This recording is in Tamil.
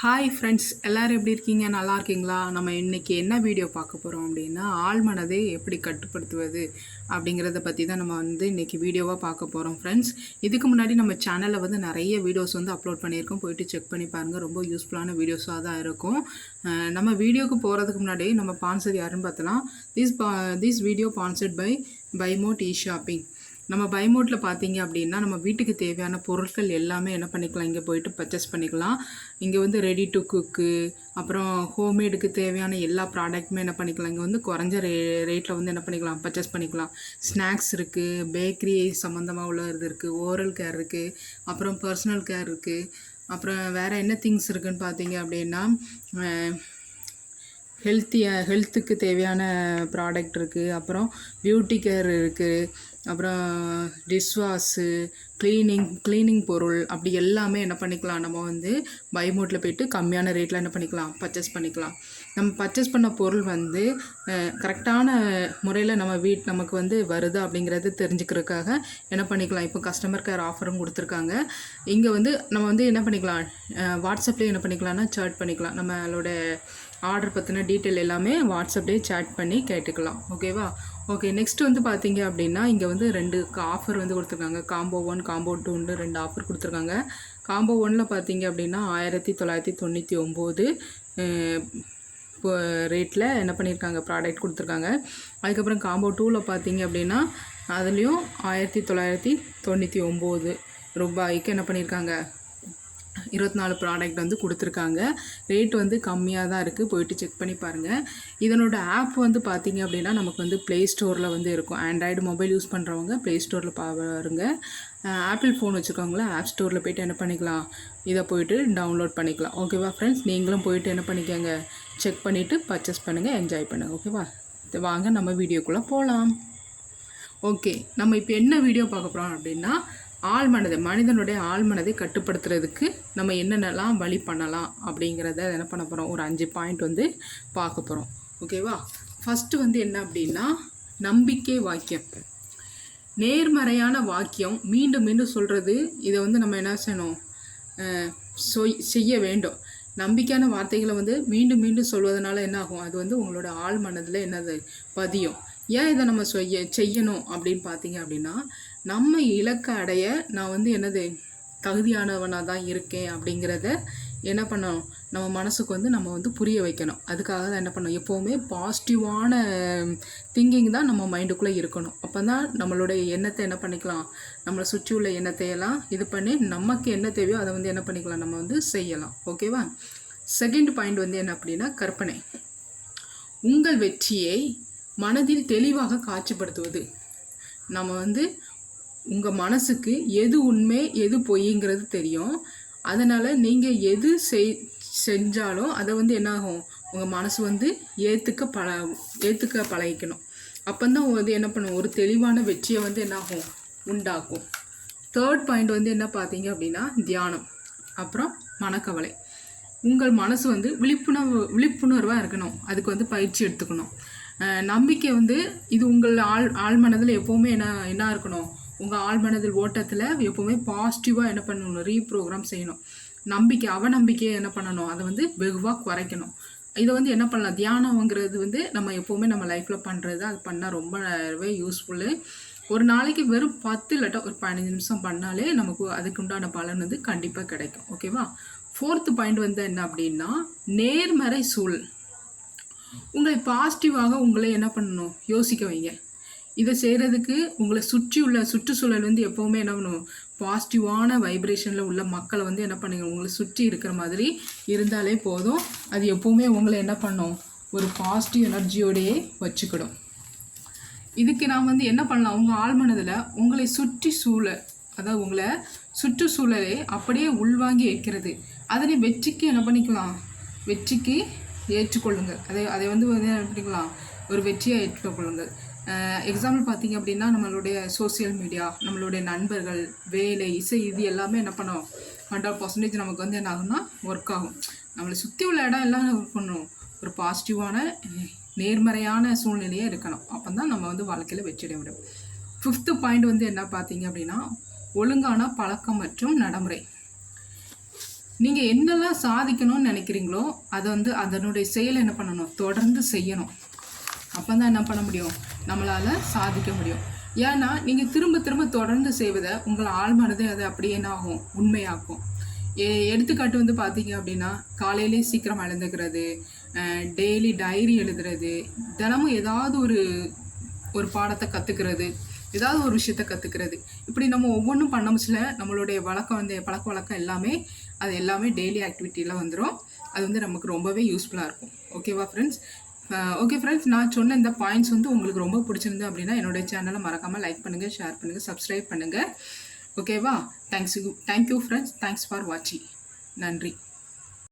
ஹாய் ஃப்ரெண்ட்ஸ், எல்லோரும் எப்படி இருக்கீங்க? நல்லா இருக்கீங்களா? நம்ம இன்றைக்கி என்ன வீடியோ பார்க்க போகிறோம் அப்படின்னா, ஆழ்மனதை எப்படி கட்டுப்படுத்துவது அப்படிங்கிறத பற்றி தான் நம்ம இன்றைக்கி வீடியோவாக பார்க்க போகிறோம் ஃப்ரெண்ட்ஸ். இதுக்கு முன்னாடி நம்ம சேனலில் நிறைய வீடியோஸ் அப்லோட் பண்ணியிருக்கோம். போயிட்டு செக் பண்ணி பாருங்கள். ரொம்ப யூஸ்ஃபுல்லான வீடியோஸாக தான் இருக்கும். நம்ம வீடியோவுக்கு போகிறதுக்கு முன்னாடி நம்ம ஸ்பான்சர் யாருன்னு பார்த்தலாம். This video sponsored by mode shopping. நம்ம பைமோட்டில் பார்த்தீங்க அப்படின்னா நம்ம வீட்டுக்கு தேவையான பொருட்கள் எல்லாமே என்ன பண்ணிக்கலாம், இங்கே போயிட்டு பர்ச்சேஸ் பண்ணிக்கலாம். இங்கே ரெடி டு குக்கு, அப்புறம் ஹோம்மேடுக்கு தேவையான எல்லா ப்ராடக்ட்டுமே என்ன பண்ணிக்கலாம், இங்கே குறைஞ்ச ரேட்டில் என்ன பண்ணிக்கலாம், பர்ச்சேஸ் பண்ணிக்கலாம். ஸ்நாக்ஸ் இருக்குது, பேக்கரி சம்மந்தமாக உள்ள இது இருக்குது, ஓரல் கேர் இருக்குது, அப்புறம் பர்சனல் கேர் இருக்குது. அப்புறம் வேறு என்ன திங்ஸ் இருக்குதுன்னு பார்த்தீங்க அப்படின்னா ஹெல்த்துக்கு தேவையான ப்ராடக்ட் இருக்குது. அப்புறம் பியூட்டி கேர் இருக்குது. அப்புறம் டிஷ்வாஷு, க்ளீனிங் பொருள் அப்படி எல்லாமே என்ன பண்ணிக்கலாம், நம்ம பைமோட்டில் போய்ட்டு கம்மியான ரேட்டில் என்ன பண்ணிக்கலாம், பர்ச்சேஸ் பண்ணிக்கலாம். நம்ம பர்ச்சேஸ் பண்ண பொருள் கரெக்டான முறையில் நமக்கு வருதா அப்படிங்கிறது தெரிஞ்சுக்கிறதுக்காக என்ன பண்ணிக்கலாம், இப்போ கஸ்டமர் கேர் ஆஃபரும் கொடுத்துருக்காங்க. இங்கே நம்ம என்ன பண்ணிக்கலாம், வாட்ஸ்அப்லேயே என்ன பண்ணிக்கலாம்னா சேட் பண்ணிக்கலாம். நம்மளோட ஆர்டர் பற்றின டீட்டெயில் எல்லாமே வாட்ஸ்அப்லேயே சேட் பண்ணி கேட்டுக்கலாம். ஓகேவா? ஓகே, நெக்ஸ்ட் பார்த்தீங்க அப்படின்னா இங்கே 2 ஆஃபர் கொடுத்துருக்காங்க. காம்போ 1 காம்போ 2 2 ஆஃபர் கொடுத்துருக்காங்க. காம்போ 1ல் பார்த்தீங்க அப்படின்னா 1999 இப்போ ரேட்டில் என்ன பண்ணியிருக்காங்க, ப்ராடக்ட் கொடுத்துருக்காங்க. அதுக்கப்புறம் காம்போ 2வில் பார்த்தீங்க அப்படின்னா அதுலேயும் 1999 ரூபாய்க்கு என்ன பண்ணியிருக்காங்க, 24 ப்ராடக்ட் கொடுத்துருக்காங்க. ரேட் கம்மியாக தான் இருக்குது. போயிட்டு செக் பண்ணி பாருங்கள். இதனோட ஆப் பார்த்தீங்க அப்படின்னா நமக்கு ப்ளே ஸ்டோரில் இருக்கும். ஆண்ட்ராய்டு மொபைல் யூஸ் பண்ணுறவங்க ப்ளே ஸ்டோரில் பாருங்க. ஆப்பிள் ஃபோன் வச்சுருக்கவங்கள ஆப் ஸ்டோரில் போய்ட்டு என்ன பண்ணிக்கலாம், இதை போய்ட்டு டவுன்லோட் பண்ணிக்கலாம். ஓகேவா ஃப்ரெண்ட்ஸ்? நீங்களும் போய்ட்டு என்ன பண்ணிக்கோங்க, செக் பண்ணிவிட்டு பர்ச்சேஸ் பண்ணுங்கள், என்ஜாய் பண்ணுங்கள். ஓகேவா? வாங்க நம்ம வீடியோக்குள்ளே போகலாம். ஓகே, நம்ம இப்போ என்ன வீடியோ பார்க்க போகிறோம் அப்படின்னா, மனிதனுடைய ஆழ்மனதை கட்டுப்படுத்துறதுக்கு நம்ம என்னென்னலாம் வழி பண்ணலாம் அப்படிங்கிறத என்ன பண்ண போகிறோம், ஒரு 5 பாயிண்ட் பார்க்க போகிறோம். ஓகேவா? ஃபஸ்ட்டு என்ன அப்படின்னா, நம்பிக்கை வாக்கியம். நேர்மறையான வாக்கியம் மீண்டும் மீண்டும் சொல்கிறது. இதை நம்ம என்ன செய்யணும், செய்ய வேண்டும். நம்பிக்கையான வார்த்தைகளை மீண்டும் மீண்டும் சொல்வதனால என்ன ஆகும், அது உங்களோட ஆழ்மனதில் என்னது பதியும். ஏன் இதை நம்ம செய்யணும் அப்படின்னு பார்த்தீங்க அப்படின்னா, நம்ம இலக்கை அடைய நான் என்னது தகுதியானவனாக தான் இருக்கேன் அப்படிங்கிறத என்ன பண்ணணும், நம்ம மனசுக்கு நம்ம புரிய வைக்கணும். அதுக்காக தான் என்ன பண்ணணும், எப்போவுமே பாசிட்டிவான திங்கிங் தான் நம்ம மைண்டுக்குள்ளே இருக்கணும். அப்போ தான் நம்மளுடைய எண்ணத்தை என்ன பண்ணிக்கலாம், நம்மளை சுற்றி உள்ள எண்ணத்தையெல்லாம் இது பண்ணி நமக்கு என்ன தேவையோ அதை என்ன பண்ணிக்கலாம், நம்ம செய்யலாம். ஓகேவா? செகண்ட் பாயிண்ட் என்ன அப்படின்னா, கற்பனை. உங்கள் வெற்றியை மனதில் தெளிவாக காட்சிப்படுத்துவது. நம்ம உங்கள் மனசுக்கு எது உண்மை எது பொய்ங்கிறது தெரியும். அதனால் நீங்கள் எது செஞ்சாலும் அதை என்னாகும், உங்கள் மனசு ஏற்றுக்க பழகிக்கணும். அப்போ தான் என்ன பண்ணும், ஒரு தெளிவான வெற்றியை என்னாகும், உண்டாக்கும். தேர்ட் பாயிண்ட் என்ன பார்த்தீங்க அப்படின்னா, தியானம். அப்புறம் மனக்கவலை. உங்கள் மனசு விழிப்புணர்வாக இருக்கணும். அதுக்கு பயிற்சி எடுத்துக்கணும். நம்பிக்கை இது உங்கள் ஆழ்மனதில் எப்போவுமே என்ன இருக்கணும், உங்கள் ஆழ்மனதில் ஓட்டத்தில் எப்போவுமே பாசிட்டிவாக என்ன பண்ணணும், ரீப்ரோக்ராம் செய்யணும். அவநம்பிக்கையை என்ன பண்ணணும், அதை வெகுவாக குறைக்கணும். இதை என்ன பண்ணலாம், தியானங்கிறது நம்ம எப்போவுமே நம்ம லைஃப்பில் பண்ணுறது. அது பண்ணால் ரொம்பவே யூஸ்ஃபுல்லு. ஒரு நாளைக்கு வெறும் 10 இல்லாட்டா ஒரு 15 நிமிஷம் பண்ணாலே நமக்கு அதுக்கு உண்டான பலன் கண்டிப்பாக கிடைக்கும். ஓகேவா? ஃபோர்த்து பாயிண்ட் என்ன அப்படின்னா, நேர்மறை சூழல். உங்களை பாசிட்டிவாக உங்களை என்ன பண்ணணும், யோசிக்க வைங்க. இதை செய்கிறதுக்கு உங்களை சுற்றுச்சூழல் எப்போவுமே என்ன பண்ணணும், பாசிட்டிவான வைப்ரேஷனில் உள்ள மக்களை என்ன பண்ணுங்க, உங்களை சுற்றி இருக்கிற மாதிரி இருந்தாலே போதும். அது எப்போவுமே உங்களை என்ன பண்ணும், ஒரு பாசிட்டிவ் எனர்ஜியோடையே வச்சுக்கிடும். இதுக்கு நாம் என்ன பண்ணலாம், உங்கள் ஆழ்மனதில் உங்களை அதாவது உங்களை சுற்றுச்சூழலை அப்படியே உள்வாங்கி வைக்கிறது. அதனை வெற்றிக்கு என்ன பண்ணிக்கலாம், வெற்றிக்கு ஏற்றுக்கொள்ளுங்கள். அதை என்ன பண்ணிக்கலாம், ஒரு வெற்றியாக ஏற்றுக்கொள்ளுங்கள். எக்ஸாம்பிள் பார்த்தீங்க அப்படின்னா, நம்மளுடைய சோசியல் மீடியா, நம்மளுடைய நண்பர்கள், வேலை, இசை, இது எல்லாமே என்ன பண்ணோம், 100% நமக்கு என்ன ஆகும்னா ஒர்க் ஆகும். நம்மளை சுற்றி உள்ள இடம் எல்லாம் ஒர்க் பண்ணணும். ஒரு பாசிட்டிவான நேர்மறையான சூழ்நிலையே இருக்கணும். அப்போ தான் நம்ம வாழ்க்கையில் வெற்றிட முடியும். ஃபிஃப்த்து பாயிண்ட் என்ன பார்த்தீங்க அப்படின்னா, ஒழுங்கான பழக்கம் மற்றும் நடைமுறை. நீங்கள் என்னெல்லாம் சாதிக்கணும்னு நினைக்கிறீங்களோ அதை வந்து அதனுடைய செயல் என்ன பண்ணணும், தொடர்ந்து செய்யணும். அப்போ தான் என்ன பண்ண முடியும், நம்மளால் சாதிக்க முடியும். ஏன்னா நீங்கள் திரும்ப திரும்ப தொடர்ந்து செய்வதை உங்கள் ஆழ்மனதே அதை அப்படியே என்ன ஆகும், உண்மையாக்கும். எடுத்துக்காட்டு வந்து பார்த்தீங்க அப்படின்னா, காலையிலே சீக்கிரம் எழுந்துக்கிறது, டெய்லி டைரி எழுதுறது, தினமும் ஏதாவது ஒரு பாடத்தை கற்றுக்கிறது, ஏதாவது ஒரு விஷயத்த கற்றுக்கிறது, இப்படி நம்ம ஒவ்வொன்றும் பண்ணமுச்சில் நம்மளுடைய வழக்கம் வந்து பழக்க வழக்கம் எல்லாமே அது எல்லாமே டெய்லி ஆக்டிவிட்டியில் வந்துடும். அது வந்து நமக்கு ரொம்பவே யூஸ்ஃபுல்லாக இருக்கும். ஓகேவா ஃப்ரெண்ட்ஸ்? ஓகே ஃப்ரெண்ட்ஸ், நான் சொன்ன இந்த பாயிண்ட்ஸ் வந்து உங்களுக்கு ரொம்ப பிடிச்சிருந்து அப்படின்னா என்னுடைய சேனலை மறக்காமல் லைக் பண்ணுங்கள், ஷேர் பண்ணுங்கள், சப்ஸ்கிரைப் பண்ணுங்கள். ஓகேவா? Thank you friends. தேங்க்ஸ் ஃபார் வாட்சிங். நன்றி.